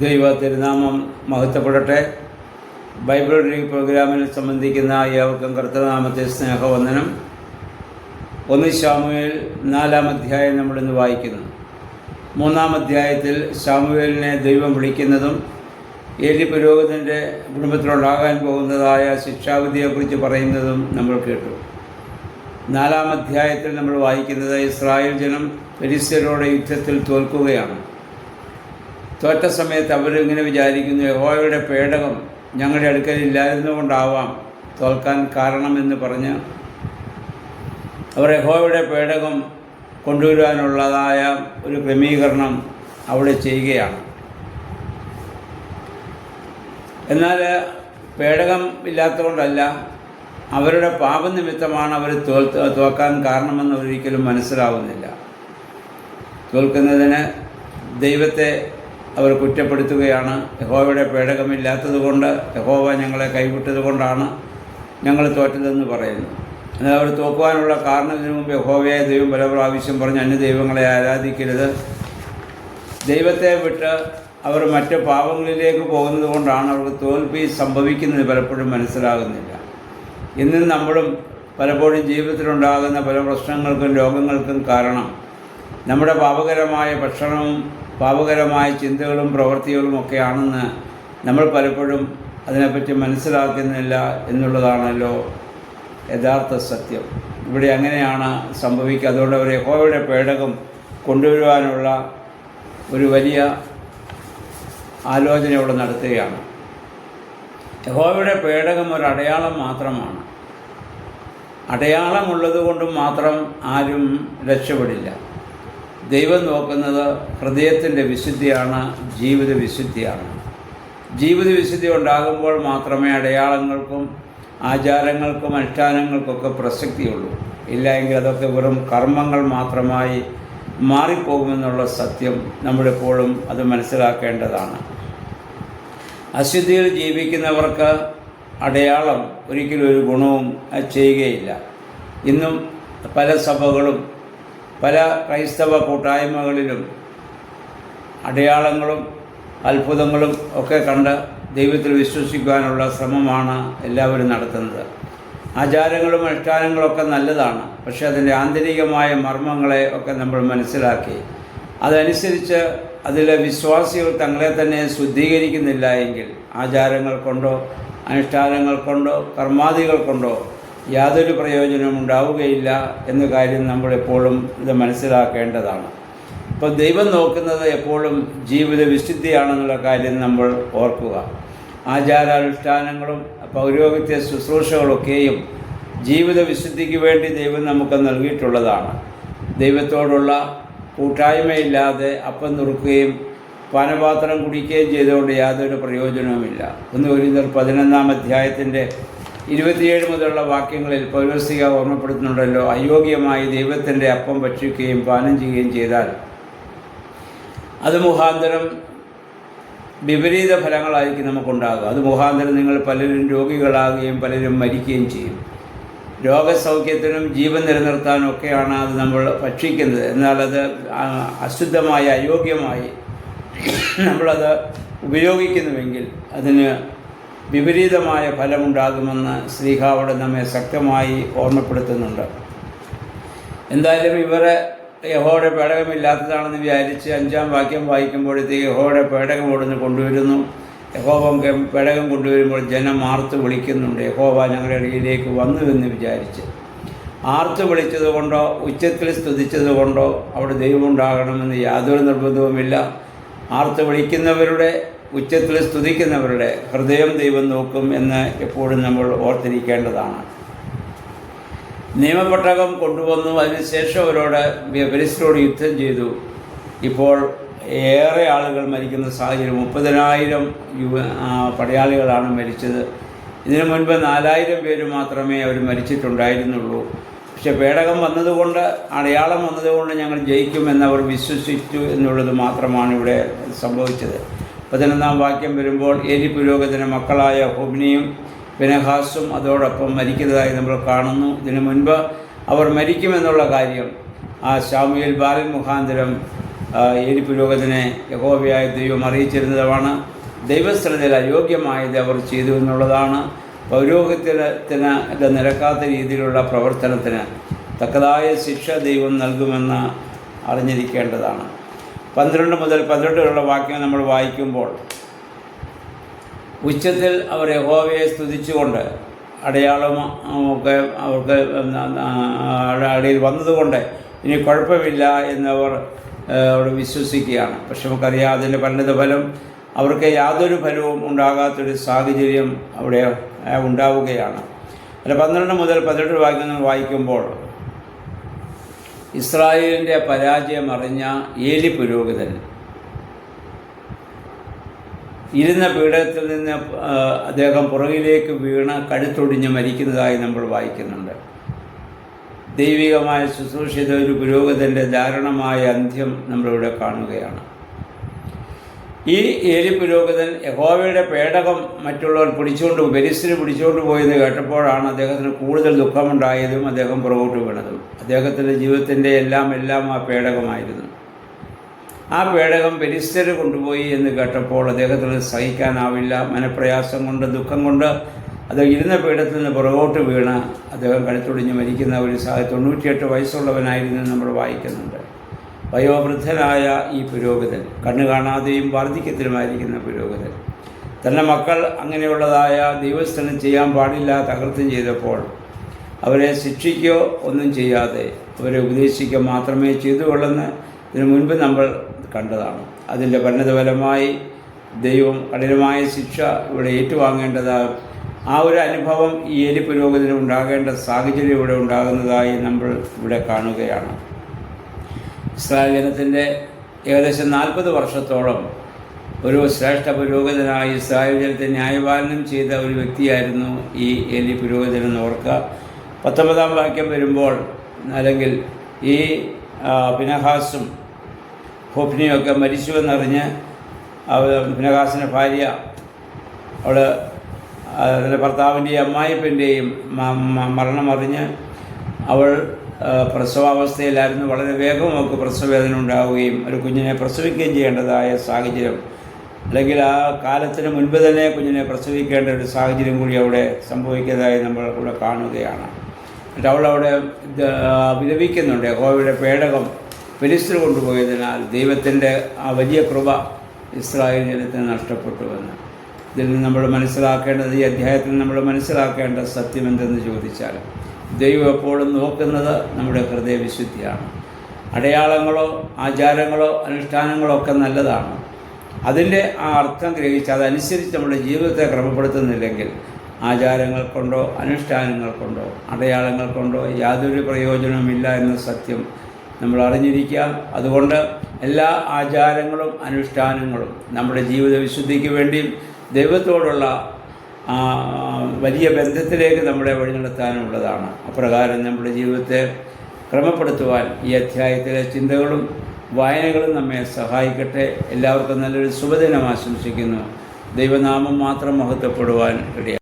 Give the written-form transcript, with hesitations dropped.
ദൈവ തിരുനാമം മഹത്വപ്പെടട്ടെ. Bible reading പ്രോഗ്രാമിൽ സംബന്ധിക്കുന്ന ഏവർക്കും കർത്തൃനാമത്തെ സ്നേഹവന്ദനം. 1 ശമൂവേൽ 4-ാം അധ്യായം നമ്മളിന്ന് വായിക്കുന്നു. 3-ാം അധ്യായത്തിൽ ശമൂവേലിനെ ദൈവം വിളിക്കുന്നതും ഏലി പുരോഹിതൻ്റെ കുടുംബത്തിലുണ്ടാകാൻ പോകുന്നതായ ശിക്ഷാവിധിയെക്കുറിച്ച് പറയുന്നതും നമ്മൾ കേട്ടു. 4-ാം അധ്യായത്തിൽ നമ്മൾ വായിക്കുന്നത് ഇസ്രായേൽ ജനം ഫെലിസ്ത്യരോട് യുദ്ധത്തിൽ തോൽക്കുകയാണ്. തോറ്റ സമയത്ത് അവരിങ്ങനെ വിചാരിക്കുന്നു, യഹോവയുടെ പേടകം ഞങ്ങളുടെ അടുക്കലില്ലായിരുന്നു കൊണ്ടാവാം തോൽക്കാൻ കാരണമെന്ന് പറഞ്ഞ് അവർ യഹോവയുടെ പേടകം കൊണ്ടുവരുവാനുള്ളതായ ഒരു ക്രമീകരണം അവിടെ ചെയ്യുകയാണ്. എന്നാൽ പേടകം ഇല്ലാത്തതുകൊണ്ടല്ല, അവരുടെ പാപനിമിത്തമാണ് അവർ തോൽക്കാൻ കാരണമെന്ന് ഒരിക്കലും മനസ്സിലാവുന്നില്ല. തോൽക്കുന്നതിന് ദൈവത്തെ അവർ കുറ്റപ്പെടുത്തുകയാണ്. യഹോവയുടെ പേടകമില്ലാത്തത് കൊണ്ട്, യഹോവ ഞങ്ങളെ കൈവിട്ടത് കൊണ്ടാണ് ഞങ്ങൾ തോറ്റതെന്ന് പറയുന്നു. എന്നാൽ അവർ തോക്കുവാനുള്ള കാരണം ഇതിനു മുമ്പ് യഹോവയെ ദൈവം പല പ്രാവശ്യം പറഞ്ഞ് അന്യ ദൈവങ്ങളെ ആരാധിക്കരുത്, ദൈവത്തെ വിട്ട് അവർ മറ്റ് പാപങ്ങളിലേക്ക് പോകുന്നത് കൊണ്ടാണ് അവർക്ക് തോൽവി സംഭവിക്കുന്നത് പലപ്പോഴും മനസ്സിലാകുന്നില്ല. ഇന്നും നമ്മളും പലപ്പോഴും ജീവിതത്തിലുണ്ടാകുന്ന പല പ്രശ്നങ്ങൾക്കും രോഗങ്ങൾക്കും കാരണം നമ്മുടെ പാപകരമായ ഭക്ഷണവും പാപകരമായ ചിന്തകളും പ്രവൃത്തികളും ഒക്കെയാണെന്ന് നമ്മൾ പലപ്പോഴും അതിനെപ്പറ്റി മനസ്സിലാക്കുന്നില്ല എന്നുള്ളതാണല്ലോ യഥാർത്ഥ സത്യം. ഇവിടെ അങ്ങനെയാണ് സംഭവിക്കുക. അതുകൊണ്ട് അവർ യഹോവയുടെ പേടകം കൊണ്ടുവരുവാനുള്ള ഒരു വലിയ ആലോചന ഇവിടെ നടത്തുകയാണ്. യഹോവയുടെ പേടകം ഒരു അടയാളം മാത്രമാണ്. അടയാളമുള്ളത് കൊണ്ട് മാത്രം ആരും രക്ഷപ്പെടില്ല. ദൈവം നോക്കുന്നത് ഹൃദയത്തിൻ്റെ വിശുദ്ധിയാണ്, ജീവിത വിശുദ്ധിയാണ്. ജീവിത വിശുദ്ധി ഉണ്ടാകുമ്പോൾ മാത്രമേ അടയാളങ്ങൾക്കും ആചാരങ്ങൾക്കും അനുഷ്ഠാനങ്ങൾക്കൊക്കെ പ്രസക്തിയുള്ളൂ. ഇല്ല എങ്കിൽ അതൊക്കെ വെറും കർമ്മങ്ങൾ മാത്രമായി മാറിപ്പോകുമെന്നുള്ള സത്യം നമ്മളെപ്പോഴും അത് മനസ്സിലാക്കേണ്ടതാണ്. അശുദ്ധിയിൽ ജീവിക്കുന്നവർക്ക് അടയാളം ഒരിക്കലും ഒരു ഗുണവും ചെയ്യുകയില്ല. ഇന്നും പല സഭകളും പല ക്രൈസ്തവ കൂട്ടായ്മകളിലും അടയാളങ്ങളും അത്ഭുതങ്ങളും ഒക്കെ കണ്ട് ദൈവത്തിൽ വിശ്വസിക്കുവാനുള്ള ശ്രമമാണ് എല്ലാവരും നടത്തുന്നത്. ആചാരങ്ങളും അനുഷ്ഠാനങ്ങളൊക്കെ നല്ലതാണ്, പക്ഷേ അതിൻ്റെ ആന്തരികമായ മർമ്മങ്ങളെ ഒക്കെ നമ്മൾ മനസ്സിലാക്കി അതനുസരിച്ച് അതിലെ വിശ്വാസികൾ തങ്ങളെ തന്നെ ശുദ്ധീകരിക്കുന്നില്ല എങ്കിൽ ആചാരങ്ങൾ കൊണ്ടോ അനുഷ്ഠാനങ്ങൾ കൊണ്ടോ കർമാദികൾ കൊണ്ടോ യാതൊരു പ്രയോജനവും ഉണ്ടാവുകയില്ല എന്ന കാര്യം നമ്മളെപ്പോഴും ഇത് മനസ്സിലാക്കേണ്ടതാണ്. അപ്പോൾ ദൈവം നോക്കുന്നത് എപ്പോഴും ജീവിത വിശുദ്ധിയാണെന്നുള്ള കാര്യം നമ്മൾ ഓർക്കുക. ആചാരാനുഷ്ഠാനങ്ങളും പൗരോഹിത്യ ശുശ്രൂഷകളൊക്കെയും ജീവിത വിശുദ്ധിക്ക് വേണ്ടി ദൈവം നമുക്ക് നൽകിയിട്ടുള്ളതാണ്. ദൈവത്തോടുള്ള കൂട്ടായ്മയില്ലാതെ അപ്പം നുറുക്കുകയും പാനപാത്രം കുടിക്കുകയും ചെയ്തുകൊണ്ട് യാതൊരു പ്രയോജനവുമില്ല. 1 കൊരിന്ത്യർ 11-ാം അധ്യായത്തിൻ്റെ 27 മുതലുള്ള വാക്യങ്ങളിൽ പൗലോസ്ലീഹ ഓർമ്മപ്പെടുത്തുന്നുണ്ടല്ലോ, അയോഗ്യമായി ദൈവത്തിൻ്റെ അപ്പം ഭക്ഷിക്കുകയും പാനം ചെയ്യുകയും ചെയ്താൽ അത് മുഖാന്തരം വിപരീത ഫലങ്ങളായിരിക്കും നമുക്കുണ്ടാകുക. അത് മുഖാന്തരം നിങ്ങൾ പലരും രോഗികളാകുകയും പലരും മരിക്കുകയും ചെയ്യും. രോഗസൗഖ്യത്തിനും ജീവൻ നിലനിർത്താനും ഒക്കെയാണ് അത് നമ്മൾ ഭക്ഷിക്കുന്നത്. എന്നാൽ അത് അശുദ്ധമായി അയോഗ്യമായി നമ്മളത് ഉപയോഗിക്കുന്നുവെങ്കിൽ അതിന് വിപരീതമായ ഫലമുണ്ടാകുമെന്ന് ശ്ലീഹ അവിടെ നമ്മെ ശക്തമായി ഓർമ്മപ്പെടുത്തുന്നുണ്ട്. എന്തായാലും ഇവരെ യഹോവയുടെ പേടകമില്ലാത്തതാണെന്ന് വിചാരിച്ച് 5-ാം വാക്യം വായിക്കുമ്പോഴത്തേക്ക് യഹോവയുടെ പേടകം ഓടുന്ന് കൊണ്ടുവരുന്നു. യഹോവ പേടകം കൊണ്ടുവരുമ്പോൾ ജനം ആർത്ത് വിളിക്കുന്നുണ്ട്, യഹോവ ഞങ്ങളുടെ ഇടയിലേക്ക് വന്നു എന്ന് വിചാരിച്ച്. ആർത്ത് വിളിച്ചത് കൊണ്ടോ ഉച്ചത്തിൽ സ്തുതിച്ചത് കൊണ്ടോ അവിടെ ദൈവം ഉണ്ടാകണമെന്ന് യാതൊരു നിർബന്ധവുമില്ല. ആർത്ത് വിളിക്കുന്നവരുടെ ഉച്ചത്തിൽ സ്തുതിക്കുന്നവരുടെ ഹൃദയം ദൈവം നോക്കും എന്ന് എപ്പോഴും നമ്മൾ ഓർത്തിരിക്കേണ്ടതാണ്. നിയമപെട്ടകം കൊണ്ടുവന്നു, അതിനുശേഷം അവരോട് ഫെലിസ്ത്യരോട് യുദ്ധം ചെയ്തു. ഇപ്പോൾ ഏറെ ആളുകൾ മരിക്കുന്ന സാഹചര്യം. 30,000 പടയാളികളാണ് മരിച്ചത്. ഇതിനു മുൻപ് 4,000 പേര് മാത്രമേ അവർ മരിച്ചിട്ടുണ്ടായിരുന്നുള്ളൂ. പക്ഷെ പേടകം വന്നതുകൊണ്ട്, അടയാളം വന്നതുകൊണ്ട് ഞങ്ങൾ ജയിക്കുമെന്നവർ വിശ്വസിച്ചു എന്നുള്ളത് മാത്രമാണ് ഇവിടെ സംഭവിച്ചത്. 11-ാം വാക്യം വരുമ്പോൾ ഏലി പുരോഹിതൻ്റെ മക്കളായ ഹൊബ്നിയും ഫിനെഹാസും അതോടൊപ്പം മരിക്കുന്നതായി നമ്മൾ കാണുന്നു. ഇതിനു മുൻപ് അവർ മരിക്കുമെന്നുള്ള കാര്യം ആ ശമൂവേൽ ബാലൻ മുഖാന്തരം ഏലി പുരോഹിതനെ യഹോവയായ ദൈവം അറിയിച്ചിരുന്നതുമാണ്. ദൈവസ്ഥലത്തിൽ അയോഗ്യമായത് അവർ ചെയ്തു എന്നുള്ളതാണ്. പൗരോഹിത്യത്തിന് നിരക്കാത്ത രീതിയിലുള്ള പ്രവർത്തനത്തിന് തക്കതായ ശിക്ഷ ദൈവം നൽകുമെന്ന് അറിഞ്ഞിരിക്കേണ്ടതാണ്. 12 മുതൽ 18 വരെയുള്ള വാക്യം നമ്മൾ വായിക്കുമ്പോൾ, ഉച്ചത്തിൽ അവർ യഹോവയെ സ്തുതിച്ചുകൊണ്ട് അടയാളം ഒക്കെ അവർക്ക് അടയിൽ വന്നതുകൊണ്ട് ഇനി കുഴപ്പമില്ല എന്നവർ അവിടെ വിശ്വസിക്കുകയാണ്. പക്ഷെ നമുക്കറിയാം അതിൻ്റെ പരിണിതഫലം അവർക്ക് യാതൊരു ഫലവും ഉണ്ടാകാത്തൊരു സാഹചര്യം അവിടെ ഉണ്ടാവുകയാണ്. അല്ല 12 മുതൽ 18 വാക്യങ്ങൾ വായിക്കുമ്പോൾ, ഇസ്രായേലിൻ്റെ പരാജയം അറിഞ്ഞ ഏലി പുരോഹിതൻ ഇരുന്ന പീഠത്തിൽ നിന്ന് അദ്ദേഹം പുറകിലേക്ക് വീണ് കഴുത്തൊടിഞ്ഞ് മരിക്കുന്നതായി നമ്മൾ വായിക്കുന്നുണ്ട്. ദൈവികമായ ശുശ്രൂഷ ചെയ്ത ഒരു പുരോഹിതൻ്റെ ദാരുണമായ അന്ത്യം നമ്മളിവിടെ കാണുകയാണ്. ഈ ഏലി പുരോഹിതൻ യഹോവയുടെ പേടകം മറ്റുള്ളവർ ഫെലിസ്ത്യർ പിടിച്ചുകൊണ്ട് പോയെന്ന് കേട്ടപ്പോഴാണ് അദ്ദേഹത്തിന് കൂടുതൽ ദുഃഖമുണ്ടായതും അദ്ദേഹം പുറകോട്ട് വീണതും. അദ്ദേഹത്തിൻ്റെ ജീവിതത്തിൻ്റെ എല്ലാം ആ പേടകമായിരുന്നു. ആ പേടകം ഫെലിസ്ത്യർ കൊണ്ടുപോയി എന്ന് കേട്ടപ്പോൾ അദ്ദേഹത്തിന് സഹിക്കാനാവില്ല. മനപ്രയാസം കൊണ്ട്, ദുഃഖം കൊണ്ട് അദ്ദേഹം ഇരുന്ന പീഠത്തിൽ നിന്ന് പുറകോട്ട് വീണ് അദ്ദേഹം കഴുത്തൊടിഞ്ഞ് മരിക്കുന്ന ഒരു 98 വയസ്സുള്ളവനായിരുന്നു നമ്മൾ വായിക്കുന്നുണ്ട്. വയോവൃദ്ധനായ ഈ പുരോഹിതൻ, കണ്ണു കാണാതെയും വാർദ്ധക്യത്തിലുമായിരിക്കുന്ന പുരോഹിതൻ, തൻ്റെ മക്കൾ അങ്ങനെയുള്ളതായ ദൈവസ്ഥലം ചെയ്യാൻ പാടില്ലാത്ത അകൃത്യം ചെയ്തപ്പോൾ അവരെ ശിക്ഷിക്കുകയോ ഒന്നും ചെയ്യാതെ അവരെ ഉപദേശിക്കുക മാത്രമേ ചെയ്തുകൊള്ളുന്ന ഇതിനു മുൻപ് നമ്മൾ കണ്ടതാണ്. അതിൻ്റെ പരിണിതഫലമായി ദൈവം കഠിനമായ ശിക്ഷ ഇവിടെ ഏറ്റുവാങ്ങേണ്ടതാകും. ആ ഒരു അനുഭവം ഈ ഏലി പുരോഹിതന് ഉണ്ടാകേണ്ട സാഹചര്യം ഇവിടെ ഉണ്ടാകുന്നതായി നമ്മൾ ഇവിടെ കാണുകയാണ്. ഇസ്രായേൽ ജനത്തിൻ്റെ ഏകദേശം 40 വർഷത്തോളം ഒരു ശ്രേഷ്ഠ പുരോഹിതനായി ഇസ്രായേൽ ജനത്തെ ന്യായപാലനം ചെയ്ത ഒരു വ്യക്തിയായിരുന്നു ഈ ഏലി പുരോഹിതനെന്ന് ഓർക്കുക. 19 വാക്യം വരുമ്പോൾ, അല്ലെങ്കിൽ ഈ ഫിനെഹാസും ഹോഫ്നിയൊക്കെ മരിച്ചുവെന്നറിഞ്ഞ് ഫിനെഹാസിൻ്റെ ഭാര്യ അവൾ അതിൻ്റെ ഭർത്താവിൻ്റെയും അമ്മായിപ്പൻ്റെയും മരണമറിഞ്ഞ് അവൾ പ്രസവാവസ്ഥയിലായിരുന്നു. വളരെ വേഗം അവൾക്ക് പ്രസവവേദന ഉണ്ടാവുകയും ഒരു കുഞ്ഞിനെ പ്രസവിക്കുകയും ചെയ്യേണ്ടതായ സാഹചര്യം, അല്ലെങ്കിൽ ആ കാലത്തിന് മുൻപ് തന്നെ കുഞ്ഞിനെ പ്രസവിക്കേണ്ട ഒരു സാഹചര്യം കൂടി അവിടെ സംഭവിക്കുന്നതായി നമ്മൾ ഇവിടെ കാണുകയാണ്. എന്നിട്ട് അവൾ അവിടെ വിലപിക്കുന്നുണ്ട്. യഹോവയുടെ പേടകം ഫെലിസ്ത്യർ കൊണ്ടുപോയതിനാൽ ദൈവത്തിൻ്റെ ആ വലിയ കൃപ ഇസ്രായേൽ ജനത്തിന് നഷ്ടപ്പെട്ടുവെന്ന്. ഇതിൽ നിന്ന് നമ്മൾ മനസ്സിലാക്കേണ്ടത്, ഈ അധ്യായത്തിൽ നമ്മൾ മനസ്സിലാക്കേണ്ട സത്യം എന്തെന്ന് ചോദിച്ചാൽ, ദൈവം എപ്പോഴും നോക്കുന്നത് നമ്മുടെ ഹൃദയവിശുദ്ധിയാണ്. അടയാളങ്ങളോ ആചാരങ്ങളോ അനുഷ്ഠാനങ്ങളോ ഒക്കെ നല്ലതാണ്. അതിൻ്റെ ആ അർത്ഥം ഗ്രഹിച്ച് അതനുസരിച്ച് നമ്മുടെ ജീവിതത്തെ ക്രമപ്പെടുത്തുന്നില്ലെങ്കിൽ ആചാരങ്ങൾ കൊണ്ടോ അനുഷ്ഠാനങ്ങൾ കൊണ്ടോ അടയാളങ്ങൾ കൊണ്ടോ യാതൊരു പ്രയോജനവുമില്ല എന്ന സത്യം നമ്മൾ അറിഞ്ഞിരിക്കുക. അതുകൊണ്ട് എല്ലാ ആചാരങ്ങളും അനുഷ്ഠാനങ്ങളും നമ്മുടെ ജീവിത വിശുദ്ധിക്ക് വേണ്ടിയും ദൈവത്തോടുള്ള വലിയ ബന്ധത്തിലേക്ക് നമ്മളെ വഴി നടത്താനുള്ളതാണ്. അപ്രകാരം നമ്മുടെ ജീവിതത്തെ ക്രമപ്പെടുത്തുവാൻ ഈ അധ്യായത്തിലെ ചിന്തകളും വായനകളും നമ്മെ സഹായിക്കട്ടെ. എല്ലാവർക്കും നല്ലൊരു ശുഭദിനം ആശംസിക്കുന്നു. ദൈവനാമം മാത്രം മഹത്വപ്പെടുവാൻ ഇടയാകട്ടെ.